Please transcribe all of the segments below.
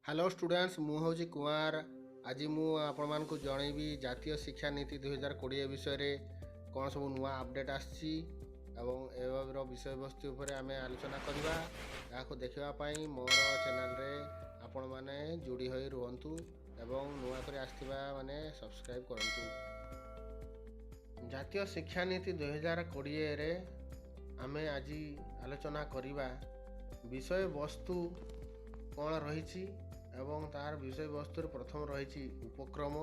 Hello students मुझे कुमार आज मुझे जनइबी जातीय शिक्षा नीति 2020 विषय में कौन सब नुआ अपडेट आसी विषय वस्तु आम आलोचना करवा या देखापी मोर चैनल रे आपण मैंने जोड़ी हो रुहतु एवं नुआ कर आसवा माने सब्सक्राइब करंतु। जातीय शिक्षा नीति 2020 रे आमे आज आलोचना करवा विषय वस्तु कौन रही एवं तार विषय वस्तु प्रथम रही उपक्रम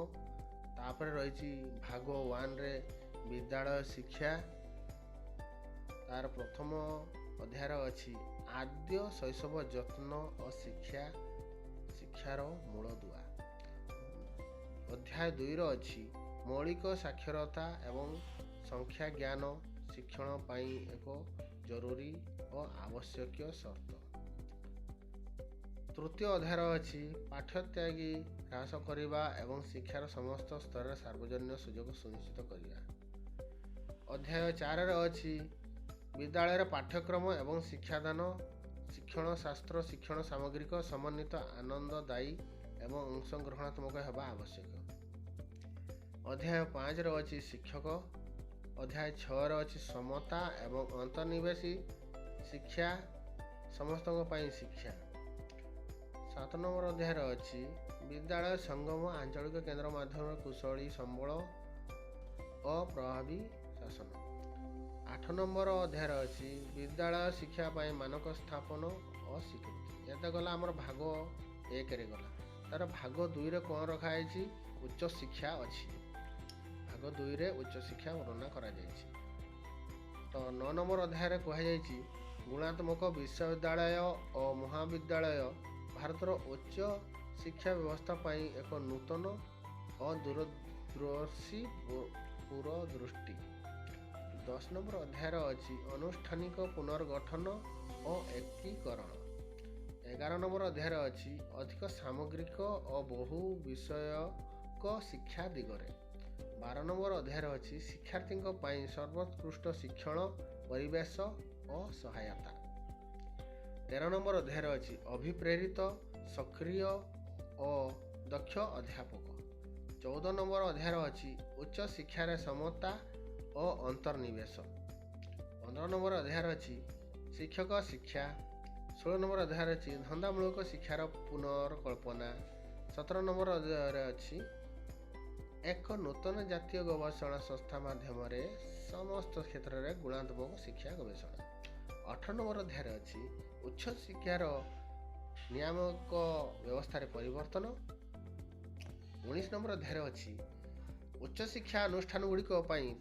तापर रही भाग 1 रे विद्यालय शिक्षा तार प्रथम अध्याय अच्छी आद्य शैशव जत्न और शिक्षार मूलदुआ। अध्याय 2 अच्छी मौलिक साक्षरता एवं संख्या ज्ञान शिक्षण पाई एक जरूरी और आवश्यक शर्त। तृतीय अध्याय अच्छी पाठ्यत्यागी ह्रास करने एवं शिक्षार समस्त स्तर सार्वजनिक सुजोग सुनिश्चित करने। अध्याय 4 अच्छी विद्यालय पाठ्यक्रम एवं शिक्षादान शिक्षण शास्त्र शिक्षण सामग्रिक समन्वित आनंददायी एवं अंशग्रहणात्मक होगा आवश्यक। अध्याय 5 अच्छी शिक्षक। अध्याय 6 अच्छी समता एवं अंतर्निवेशी शिक्षा समस्त शिक्षा। 7 नंबर अध्याय अच्छी विद्यालय संगम आंचलिक केन्द्र माध्यम कुशली संबल और प्रभावी शासन। 8 नंबर अध्याय अच्छी विद्यालय शिक्षा पाई मानक स्थापन और स्वीकृति। ये गला आमर भाग 1 रे गला तार भाग 2 रे कौन रखाई उच्च शिक्षा अच्छी भाग 2 रे उच्च शिक्षा वर्णना करा जायछि। तो 9 नंबर अध्याय कहुई गुणात्मक विश्वविद्यालय और महाविद्यालय भारतर उच्च शिक्षा व्यवस्था पाई एक नूतन और दूरदर्शी पूरदृष्टि। 10 नंबर अध्याय अच्छी अनुष्ठानिक पुनर्गठन और एकीकरण। 11 नंबर अध्याय अच्छी अधिक सामग्रिक और बहु विषयक शिक्षा दिगरे। 12 नंबर अध्याय अच्छी शिक्षार्थी सर्वोत्कृष्ट शिक्षण परिवेश और सहायता। 13 नंबर अध्याय अच्छी अभिप्रेरित सक्रिय और दक्ष अध्यापक। 14 नंबर अध्याय अच्छी उच्च शिक्षार समता और अंतर्निवेश। 15 नंबर अध्याय अच्छी शिक्षक शिक्षा। 16 नंबर अध्याय अच्छी धंदामूलक शिक्षार पुनर्कल्पना। 17 नंबर अध्याय अच्छी एक नूतन जातीय गवेषणा संस्था माध्यम समस्त क्षेत्र में गुणात्मक शिक्षा गवेषणा। 18 नंबर अध्याय अच्छी उच्च शिक्षार नियामक व्यवस्था परिवर्तन। 19 नंबर अध्याय अच्छी उच्च शिक्षा अनुष्ठान गुड़िक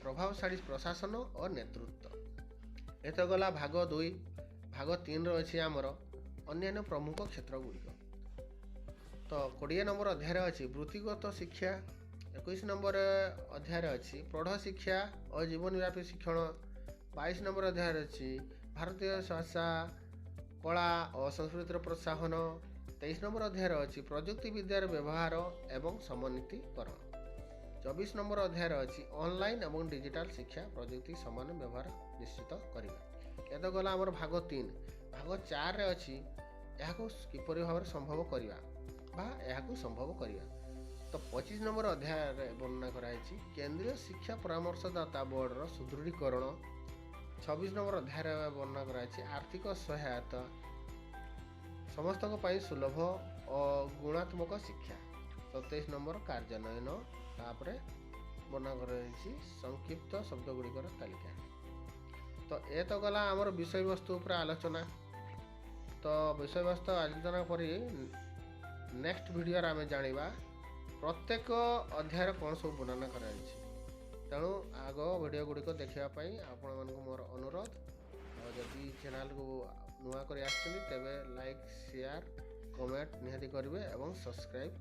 प्रभावशाली प्रशासन और नेतृत्व। एत गला भाग 2। भाग 3 अच्छी आमर अन्य प्रमुख क्षेत्र गुड़िक। तो 20 नंबर अध्याय अच्छी वृत्तिगत शिक्षा। 21 नंबर अध्याय अच्छी प्रौढ़ शिक्षा और जीवनव्यापी शिक्षण। 22 नंबर अध्याय अच्छी भारतीय भाषा कला और संस्कृतिर प्रोत्साहन। 23 नंबर अध्याय अच्छी प्रजुक्ति विद्यार व्यवहार एवं समन्वितीकरण। 24 नंबर अध्याय अच्छी ऑनलाइन एवं डिजिटल शिक्षा प्रजुक्ति समान व्यवहार निश्चित करना। यह तो गला आमर भाग 3। भाग 4 रे अच्छी किपरि भाव संभव करवा संभव करवा। तो 25 नंबर अध्याय वर्णना कराई केंद्रीय शिक्षा परामर्शदाता बोर्डर सुदृढ़ीकरण। 26 नंबर अध्याय वर्णना कराई आर्थिक सहायता समस्त सुलभ और गुणात्मक शिक्षा। 27 नंबर कार्यान्वयन तापर वर्णना कराई संक्षिप्त शब्द गुड़िकर तालिका। तो ये तो गला आमर विषय वस्तु पर आलोचना। तो विषय वस्तु आलोचना पर नेक्स्ट वीडियो आम जाना प्रत्येक अध्याय कौन सब वर्णना कराई। तेणु आग वीडियो गुड़िक देखापी आपण मानक मोर अनुरोध। जदि चैनल को नुआ कर तेबे लाइक शेयर कमेंट निहाती करेंगे और सब्सक्राइब